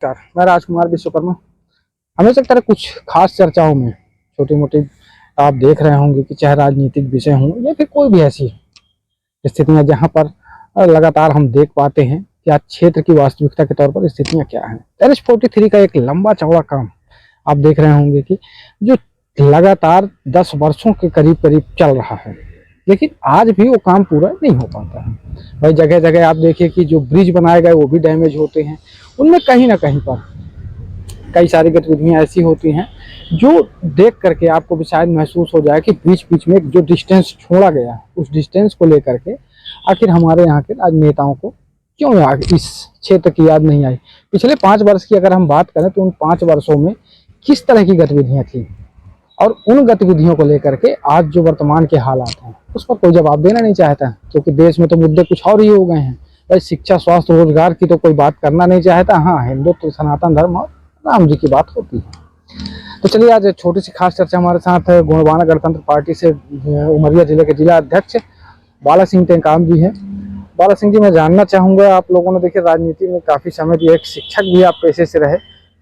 मैं राजकुमार विश्वकर्मा। हमेशा की तरह कुछ खास चर्चाओं में छोटी मोटी आप देख रहे होंगे कि चाहे राजनीतिक विषय हों या फिर कोई भी ऐसी स्थितियां जहां पर लगातार हम देख पाते हैं कि आज क्षेत्र की वास्तविकता के तौर पर स्थितियां क्या हैं। NH-43 का एक लंबा चौड़ा काम आप देख रहे होंगे कि जो लगातार 10 वर्षों के करीब करीब चल रहा है, लेकिन आज भी वो काम पूरा नहीं हो पाता है। भाई जगह जगह आप देखिए कि जो ब्रिज बनाए गए वो भी डैमेज होते हैं। उनमें कहीं ना कहीं पर कई सारी गतिविधियां ऐसी होती हैं जो देख करके आपको भी शायद महसूस हो जाए कि बीच बीच में जो डिस्टेंस छोड़ा गया उस डिस्टेंस को लेकर के आखिर हमारे यहाँ के राजनेताओं को क्यों इस क्षेत्र की याद नहीं आई। पिछले 5 वर्ष की अगर हम बात करें तो उन 5 वर्षों में किस तरह की गतिविधियां थी और उन गतिविधियों को लेकर के आज जो वर्तमान के हालात हैं उस पर कोई जवाब देना नहीं चाहता, क्योंकि देश में तो मुद्दे कुछ और ही हो गए हैं। भाई शिक्षा, स्वास्थ्य, रोजगार की तो कोई बात करना नहीं चाहता। हाँ, हिंदुत्व, सनातन धर्म और राम जी की बात होती है। तो चलिए आज छोटी सी खास चर्चा हमारे साथ गोंडवाना गणतंत्र पार्टी से उमरिया जिले के जिला अध्यक्ष बाला सिंह टेकाम जी हैं। बाला सिंह जी, मैं जानना चाहूंगा, आप लोगों ने देखिए राजनीति में काफी समय दिया, एक शिक्षक भी आप पेशे से रहे,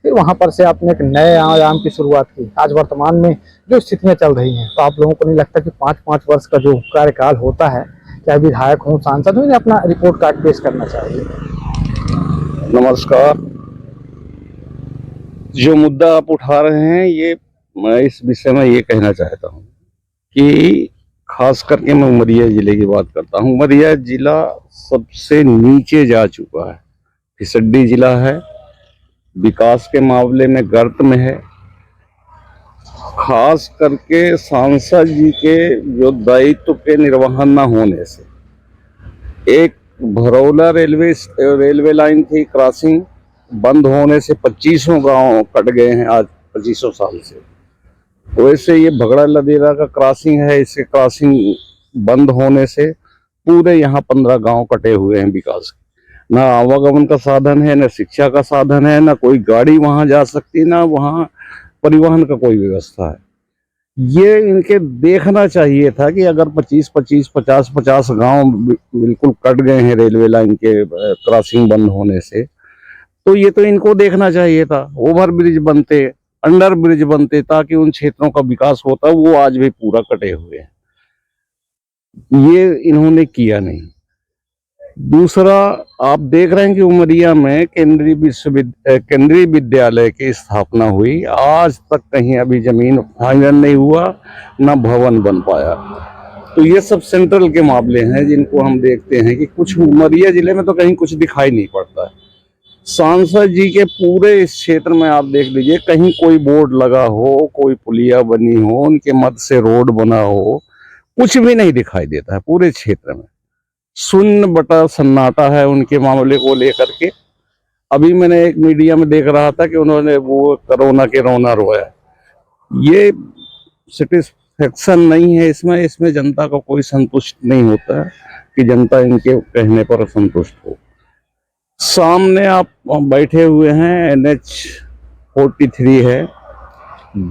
फिर वहां पर से आपने एक नए आयाम की शुरुआत की। आज वर्तमान में जो स्थितियां चल रही हैं तो आप लोगों को नहीं लगता कि 5-5 वर्ष का जो कार्यकाल होता है, चाहे विधायक हो, सांसद हो, इन्हें अपना रिपोर्ट कार्ड पेश करना चाहिए? नमस्कार। जो मुद्दा आप उठा रहे हैं ये मैं इस विषय में ये कहना चाहता हूँ कि खास करके मैं उमरिया जिले की बात करता हूँ। उमरिया जिला सबसे नीचे जा चुका है, फिसड्डी जिला है, विकास के मामले में गर्त में है। खास करके सांसद जी के जो दायित्व के निर्वहन न होने से, एक भरौला रेलवे लाइन की क्रॉसिंग बंद होने से 25 गांव कट गए हैं आज 25 साल से। वैसे ये भगड़ा लदेरा का क्रॉसिंग है, इसके क्रॉसिंग बंद होने से पूरे यहाँ 15 गांव कटे हुए हैं। विकास ना आवागमन का साधन है, न शिक्षा का साधन है, ना कोई गाड़ी वहां जा सकती, ना वहां परिवहन का कोई व्यवस्था है। ये इनके देखना चाहिए था कि अगर 25-25, 50-50 गांव बिल्कुल कट गए हैं रेलवे लाइन के क्रॉसिंग बंद होने से, तो ये तो इनको देखना चाहिए था। ओवर ब्रिज बनते, अंडर ब्रिज बनते, ताकि उन क्षेत्रों का विकास होता। वो आज भी पूरा कटे हुए हैं, ये इन्होंने किया नहीं। दूसरा, आप देख रहे हैं कि उमरिया में केंद्रीय विद्यालय की स्थापना हुई, आज तक कहीं अभी जमीन फाइनल नहीं हुआ, ना भवन बन पाया। तो ये सब सेंट्रल के मामले हैं जिनको हम देखते हैं कि कुछ उमरिया जिले में तो कहीं कुछ दिखाई नहीं पड़ता है। सांसद जी के पूरे इस क्षेत्र में आप देख लीजिए, कहीं कोई बोर्ड लगा हो, कोई पुलिया बनी हो, उनके मद से रोड बना हो, कुछ भी नहीं दिखाई देता है। पूरे क्षेत्र में शून्य बटा सन्नाटा है उनके मामले को लेकर के। अभी मैंने एक मीडिया में देख रहा था कि उन्होंने वो कोरोना के रोना रोया। ये सेटिस्फेक्शन नहीं है इसमें जनता का कोई संतुष्ट नहीं होता है कि जनता इनके कहने पर संतुष्ट हो। सामने आप बैठे हुए हैं, NH-43 है,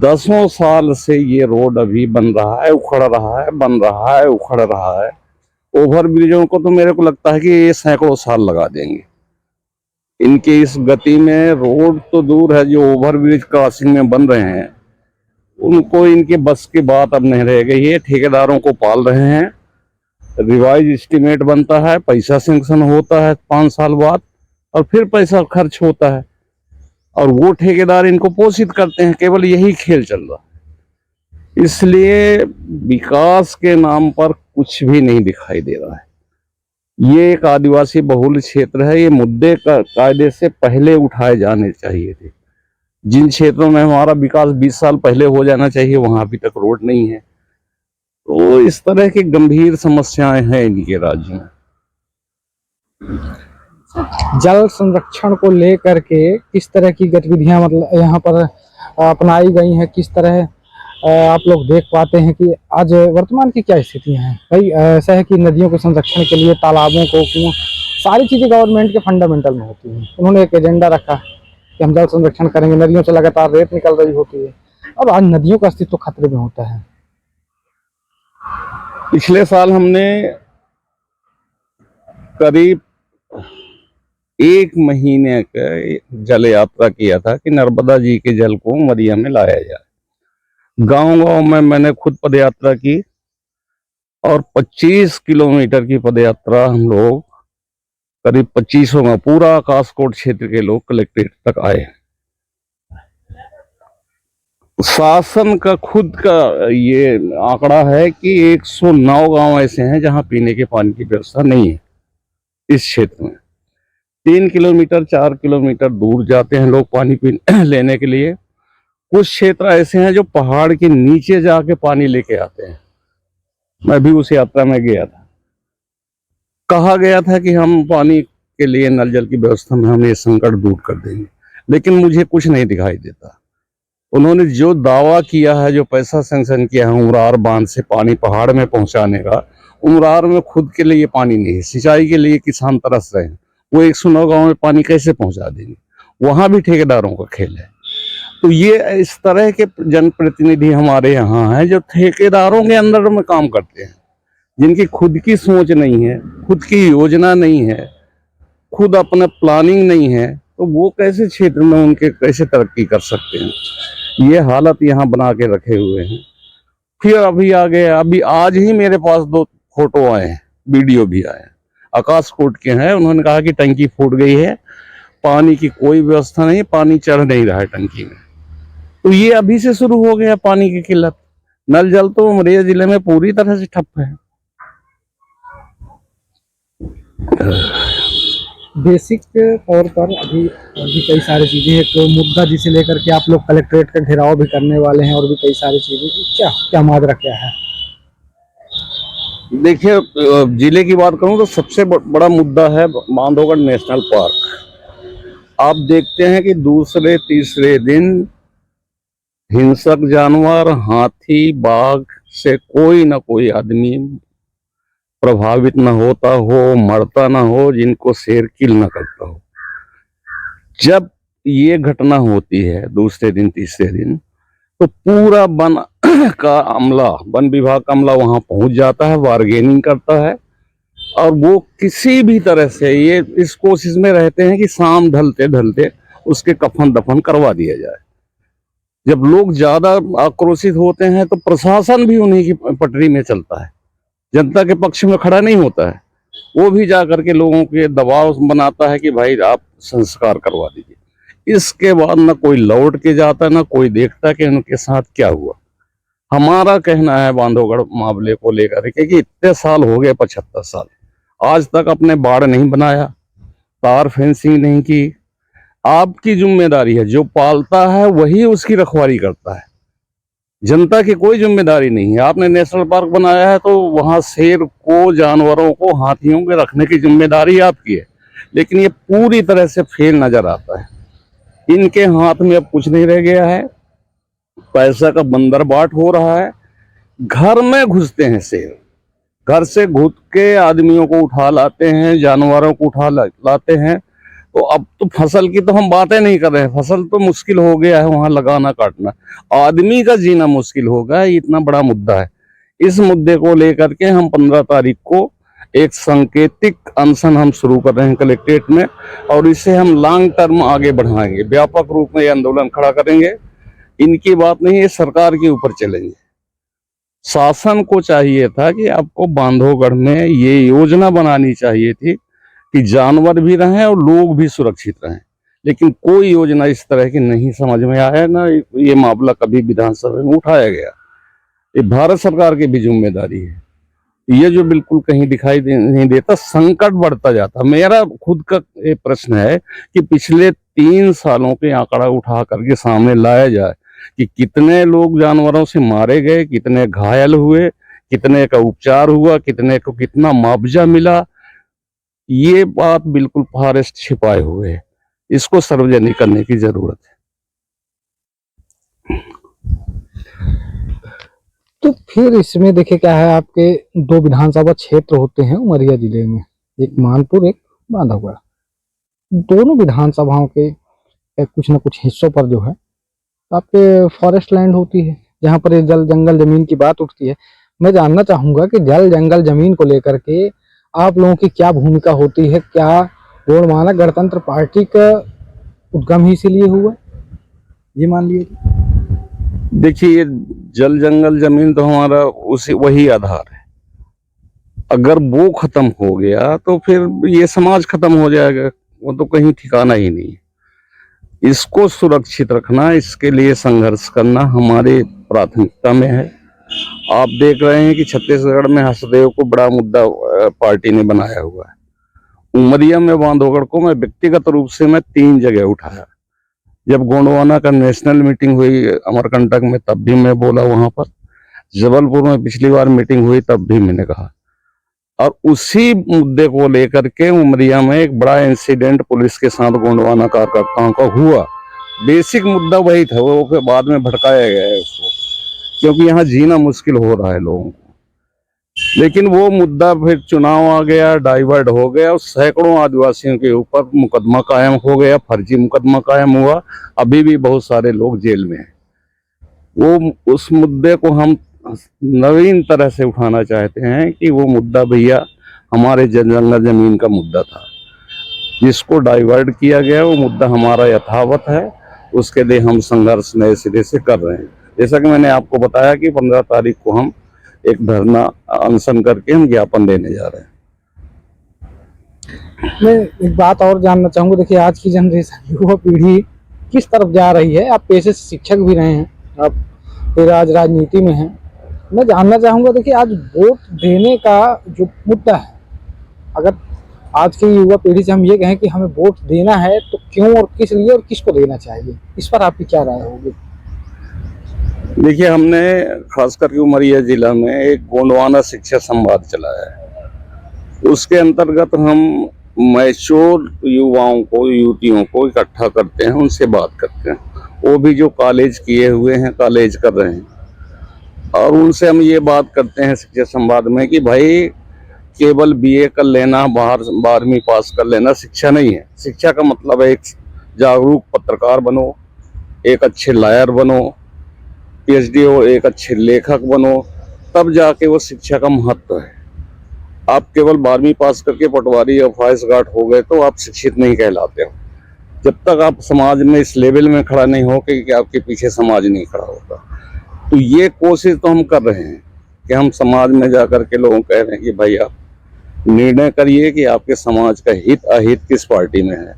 10 साल से ये रोड अभी बन रहा है, उखड़ रहा है, बन रहा है, उखड़ रहा है। ओवर ब्रिजों को तो मेरे को लगता है कि ये सैकड़ों साल लगा देंगे। इनकी इस गति में रोड तो दूर है, जो ओवर ब्रिज क्रॉसिंग में बन रहे हैं उनको इनके बस की बात अब नहीं रह गई है। ठेकेदारों को पाल रहे हैं, रिवाइज एस्टीमेट बनता है, पैसा सैंक्शन होता है 5 साल बाद, और फिर पैसा खर्च होता है और वो ठेकेदार इनको पोषित करते हैं। केवल यही खेल चल रहा है, इसलिए विकास के नाम पर कुछ भी नहीं दिखाई दे रहा है। ये एक आदिवासी बहुल क्षेत्र है, ये मुद्दे का कायदे से पहले उठाए जाने चाहिए थे। जिन क्षेत्रों में हमारा विकास 20 साल पहले हो जाना चाहिए, वहां अभी तक रोड नहीं है। तो इस तरह की गंभीर समस्याएं हैं इनके राज्य में। जल संरक्षण को लेकर के किस तरह की गतिविधियां मतलब यहाँ पर अपनाई गई हैं, किस तरह आप लोग देख पाते हैं कि आज वर्तमान की क्या स्थितियां हैं? भाई ऐसा है कि नदियों के संरक्षण के लिए, तालाबों को, कुआं, सारी चीजें गवर्नमेंट के फंडामेंटल में होती हैं। उन्होंने एक एजेंडा रखा कि हम जल संरक्षण करेंगे। नदियों से लगातार रेत निकल रही होती है, अब आज नदियों का अस्तित्व खतरे में होता है। पिछले साल हमने करीब 1 महीने का जल यात्रा किया था कि नर्मदा जी के जल को उमरिया में लाया जाए। गांव-गांव में मैंने खुद पद यात्रा की और 25 किलोमीटर की पद यात्रा हम लोग करीब 2500 में पूरा कासकोट क्षेत्र के लोग कलेक्ट्रेट तक आए। शासन का खुद का ये आंकड़ा है कि 109 गांव ऐसे हैं जहां पीने के पानी की व्यवस्था नहीं है। इस क्षेत्र में 3 किलोमीटर 4 किलोमीटर दूर जाते हैं लोग पानी लेने के लिए। कुछ क्षेत्र ऐसे हैं जो पहाड़ के नीचे जाके पानी लेके आते हैं। मैं भी उस यात्रा में गया था। कहा गया था कि हम पानी के लिए नल जल की व्यवस्था में हम ये संकट दूर कर देंगे, लेकिन मुझे कुछ नहीं दिखाई देता। उन्होंने जो दावा किया है, जो पैसा सैंक्शन किया है उमरार बांध से पानी पहाड़ में पहुंचाने का, उमरार में खुद के लिए पानी नहीं है। सिंचाई के लिए किसान तरस रहे हैं, वो 109 गांव में पानी कैसे पहुंचा देंगे? वहां भी ठेकेदारों का खेल है। तो ये इस तरह के जनप्रतिनिधि हमारे यहाँ हैं जो ठेकेदारों के अंदर में काम करते हैं, जिनकी खुद की सोच नहीं है, खुद की योजना नहीं है, खुद अपना प्लानिंग नहीं है, तो वो कैसे क्षेत्र में उनके कैसे तरक्की कर सकते हैं? ये हालत यहाँ बना के रखे हुए हैं। फिर अभी आ गए, अभी आज ही मेरे पास 2 फोटो आए हैं, वीडियो भी आए हैं, आकाशकोट के हैं। उन्होंने कहा कि टंकी फूट गई है, पानी की कोई व्यवस्था नहीं, पानी चढ़ नहीं रहा है टंकी में। तो ये अभी से शुरू हो गया पानी की किल्लत। नल जल तो उमरिया जिले में पूरी तरह से ठप है। बेसिक तौर पर अभी और भी कई सारी चीजें, एक मुद्दा जिसे लेकर के आप लोग कलेक्ट्रेट का घेराव भी करने वाले हैं, और भी कई सारी चीजें, क्या क्या माजरा क्या है? देखिए, जिले की बात करूं तो सबसे बड़ा मुद्दा है बांधवगढ़ नेशनल पार्क। आप देखते हैं कि दूसरे तीसरे दिन हिंसक जानवर, हाथी, बाघ से कोई ना कोई आदमी प्रभावित न होता हो, मरता ना हो, जिनको शेर किल न करता हो। जब ये घटना होती है दूसरे दिन तीसरे दिन, तो पूरा वन का अमला, वन विभाग का अमला वहां पहुंच जाता है, बार्गेनिंग करता है, और वो किसी भी तरह से ये इस कोशिश में रहते हैं कि शाम ढलते ढलते उसके कफन दफन करवा दिया जाए। जब लोग ज्यादा आक्रोशित होते हैं तो प्रशासन भी उन्हीं की पटरी में चलता है, जनता के पक्ष में खड़ा नहीं होता है। वो भी जा करके लोगों के दबाव बनाता है कि भाई आप संस्कार करवा दीजिए। इसके बाद ना कोई लौट के जाता, ना कोई देखता कि उनके साथ क्या हुआ। हमारा कहना है बांधवगढ़ मामले को लेकर के कि इतने साल हो गए, 75 साल, आज तक अपने बाड़ नहीं बनाया, तार फेंसिंग नहीं की। आपकी जिम्मेदारी है, जो पालता है वही उसकी रखवाली करता है, जनता की कोई जिम्मेदारी नहीं है। आपने नेशनल पार्क बनाया है तो वहां शेर को, जानवरों को, हाथियों के रखने की जिम्मेदारी आपकी है, लेकिन ये पूरी तरह से फेल नजर आता है। इनके हाथ में अब कुछ नहीं रह गया है, पैसा का बंदरबाट हो रहा है। घर में घुसते हैं शेर, घर से घुस के आदमियों को उठा लाते हैं, जानवरों को उठा लाते हैं। तो अब तो फसल की तो हम बातें नहीं कर रहे हैं, फसल तो मुश्किल हो गया है वहां लगाना काटना, आदमी का जीना मुश्किल हो गया। इतना बड़ा मुद्दा है। इस मुद्दे को लेकर के हम 15 तारीख को एक सांकेतिक अनशन हम शुरू कर रहे हैं कलेक्ट्रेट में, और इसे हम लॉन्ग टर्म आगे बढ़ाएंगे, व्यापक रूप में ये आंदोलन खड़ा करेंगे। इनकी बात नहीं, ये सरकार के ऊपर चलेंगे। शासन को चाहिए था कि आपको बांधवगढ़ में ये योजना बनानी चाहिए थी कि जानवर भी रहें और लोग भी सुरक्षित रहें, लेकिन कोई योजना इस तरह की नहीं समझ में आया, ना ये मामला कभी विधानसभा में उठाया गया। ये भारत सरकार की भी जिम्मेदारी है। ये जो बिल्कुल कहीं दिखाई नहीं देता, संकट बढ़ता जाता। मेरा खुद का ये प्रश्न है कि पिछले 3 सालों के आंकड़ा उठा करके सामने लाया जाए कि कितने लोग जानवरों से मारे गए, कितने घायल हुए, कितने का उपचार हुआ, कितने को कितना मुआवजा मिला। ये बात बिल्कुल फॉरेस्ट छिपाए हुए है, इसको सार्वजनिक करने की जरूरत है। तो फिर इसमें देखिए क्या है, आपके 2 विधानसभा क्षेत्र होते हैं उमरिया जिले में, एक मानपुर, एक बांधवगढ़। दोनों विधानसभाओं के कुछ न कुछ हिस्सों पर जो है आपके फॉरेस्ट लैंड होती है, जहाँ पर ये जल जंगल जमीन की बात उठती है। मैं जानना चाहूंगा कि जल जंगल जमीन को लेकर के आप लोगों की क्या भूमिका होती है, क्या गोंडवाना गणतंत्र पार्टी का उद्गम ही इसीलिए हुआ, ये मान लिया। देखिए, जल जंगल जमीन तो हमारा उसी वही आधार है। अगर वो खत्म हो गया तो फिर ये समाज खत्म हो जाएगा, वो तो कहीं ठिकाना ही नहीं है। इसको सुरक्षित रखना, इसके लिए संघर्ष करना हमारी प्राथमिकता में है। आप देख रहे हैं कि छत्तीसगढ़ में हसदेव को बड़ा मुद्दा पार्टी ने बनाया हुआ है। उमरिया में बांधवगढ़ को मैं व्यक्तिगत रूप से मैं 3 जगह उठाया। जब गोंडवाना का नेशनल मीटिंग हुई अमरकंटक में, तब भी मैं बोला वहां पर। जबलपुर में पिछली बार मीटिंग हुई, तब भी मैंने कहा। और उसी मुद्दे को लेकर के उमरिया में एक बड़ा इंसिडेंट पुलिस के साथ गोंडवाना कार्यकर्ताओं का हुआ। बेसिक मुद्दा वही था, वो फिर बाद में भड़काया गया है उसको, क्योंकि यहाँ जीना मुश्किल हो रहा है लोगों को। लेकिन वो मुद्दा फिर चुनाव आ गया, डाइवर्ट हो गया और सैकड़ों आदिवासियों के ऊपर मुकदमा कायम हो गया, फर्जी मुकदमा कायम हुआ। अभी भी बहुत सारे लोग जेल में हैं। वो उस मुद्दे को हम नवीन तरह से उठाना चाहते हैं कि वो मुद्दा भैया हमारे जंगल जमीन का मुद्दा था, जिसको डाइवर्ट किया गया। वो मुद्दा हमारा यथावत है, उसके लिए हम संघर्ष नए सिरे से कर रहे हैं। जैसा कि मैंने आपको बताया कि 15 तारीख को हम एक धरना अनशन करके हम ज्ञापन देने जा रहे हैं। मैं एक बात और जानना चाहूँगा, देखिए आज की जनरेशन, युवा पीढ़ी किस तरफ जा रही है। आप पेशे से शिक्षक भी रहे हैं, आप फिर आज राजनीति में हैं। मैं जानना चाहूँगा, देखिए आज वोट देने का जो मुद्दा है, अगर आज की युवा पीढ़ी से हम ये कहें कि हमें वोट देना है तो क्यों और किस लिए और किसको देना चाहिए, इस पर आपकी क्या राय होगी? देखिए, हमने खास करके उमरिया जिला में एक गोंडवाना शिक्षा संवाद चलाया है। उसके अंतर्गत हम मैच्योर युवाओं को, युवतियों को इकट्ठा करते हैं, उनसे बात करते हैं। वो भी जो कॉलेज किए हुए हैं, कॉलेज कर रहे हैं, और उनसे हम ये बात करते हैं शिक्षा संवाद में कि भाई केवल बीए कर लेना, 12वीं पास कर लेना शिक्षा नहीं है। शिक्षा का मतलब है एक जागरूक पत्रकार बनो, एक अच्छे लॉयर बनो, पीएचडी हो, एक अच्छे लेखक बनो, तब जाके वो शिक्षा का महत्व है। आप केवल 12वीं पास करके पटवारी या फॉरेस्ट गार्ड हो गए तो आप शिक्षित नहीं कहलाते हो, जब तक आप समाज में इस लेवल में खड़ा नहीं हो कि आपके पीछे समाज नहीं खड़ा होगा। तो ये कोशिश तो हम कर रहे हैं कि हम समाज में जाकर के लोगों को कह रहे हैं कि भाई आप निर्णय करिए कि आपके समाज का हित अहित किस पार्टी में है,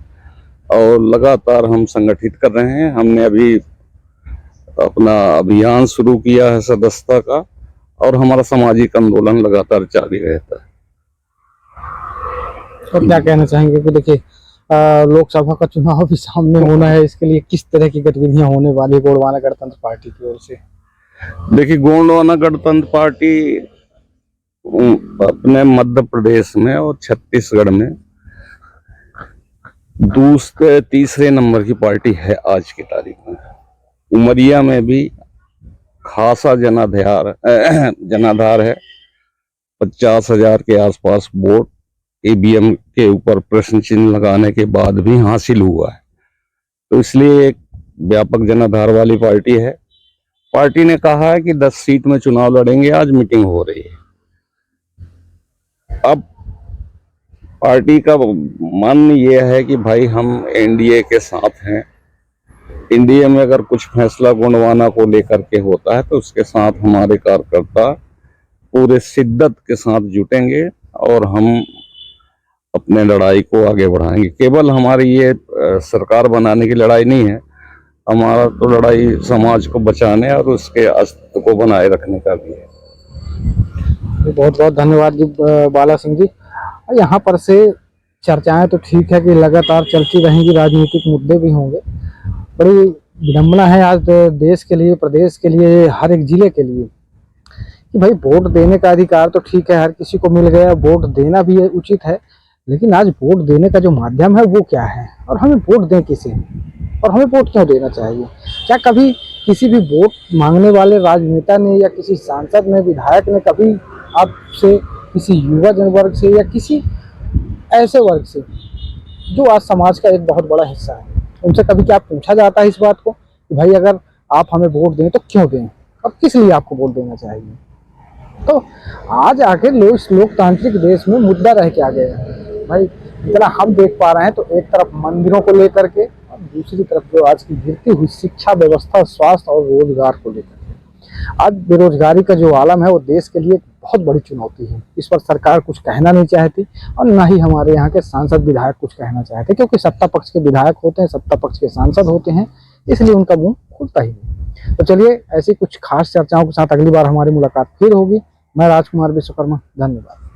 और लगातार हम संगठित कर रहे हैं। हमने अभी अपना अभियान शुरू किया है सदस्यता का, और हमारा सामाजिक आंदोलन लगातार जारी रहता है। और क्या कहना चाहेंगे कि देखिए लोकसभा का चुनाव भी सामने होना है, इसके लिए किस तरह की गतिविधियां होने वाली है गोंडवाना गणतंत्र पार्टी की ओर से? देखिए, गोंडवाना गणतंत्र पार्टी अपने मध्य प्रदेश में और छत्तीसगढ़ में तीसरे नंबर की पार्टी है आज की तारीख में। उमरिया में भी खासा जनाधार है। 50,000 के आसपास वोट ईवीएम के ऊपर प्रश्न चिन्ह लगाने के बाद भी हासिल हुआ है। तो इसलिए एक व्यापक जनाधार वाली पार्टी है। पार्टी ने कहा है कि 10 सीट में चुनाव लड़ेंगे। आज मीटिंग हो रही है। अब पार्टी का मन ये है कि भाई हम एनडीए के साथ हैं। एनडीए में अगर कुछ फैसला गोंडवाना को लेकर के होता है तो उसके साथ हमारे कार्यकर्ता पूरे शिद्दत के साथ जुटेंगे और हम अपने लड़ाई को आगे बढ़ाएंगे। केवल हमारी ये सरकार बनाने की लड़ाई नहीं है, हमारा तो लड़ाई समाज को बचाने और उसके अस्तित्व को बनाए रखने का भी है। बहुत बहुत धन्यवाद जी बाला सिंह जी। यहाँ पर से चर्चाएं तो ठीक है कि लगातार चलती रहेंगी, राजनीतिक मुद्दे भी होंगे। बड़ी विडम्बना है आज देश के लिए, प्रदेश के लिए, हर एक जिले के लिए कि भाई वोट देने का अधिकार तो ठीक है, हर किसी को मिल गया, वोट देना भी उचित है, लेकिन आज वोट देने का जो माध्यम है वो क्या है, और हमें वोट दें किसे, और हमें वोट क्यों देना चाहिए? क्या कभी किसी भी वोट मांगने वाले राजनेता ने या किसी सांसद ने, विधायक ने कभी आपसे, किसी युवा जन वर्ग से या किसी ऐसे वर्ग से जो आज समाज का एक बहुत बड़ा हिस्सा है, उनसे कभी क्या पूछा जाता है इस बात को कि भाई अगर आप हमें वोट दें तो क्यों दें और किस लिए आपको वोट देना चाहिए? तो आज आखिर इस लोकतांत्रिक देश में मुद्दा रह के आ गया है भाई, जितना हम देख पा रहे हैं तो एक तरफ मंदिरों को लेकर के और दूसरी तरफ जो आज की गिरती हुई शिक्षा व्यवस्था, स्वास्थ्य और रोजगार को लेकर के, आज बेरोजगारी का जो आलम है वो देश के लिए एक बहुत बड़ी चुनौती है। इस पर सरकार कुछ कहना नहीं चाहती और ना ही हमारे यहाँ के सांसद विधायक कुछ कहना चाहते, क्योंकि सत्ता पक्ष के विधायक होते हैं, सत्ता पक्ष के सांसद होते हैं, इसलिए उनका मुंह खुलता ही नहीं। तो चलिए, ऐसी कुछ खास चर्चाओं के साथ अगली बार हमारी मुलाकात फिर होगी। मैं राजकुमार विश्वकर्मा, धन्यवाद।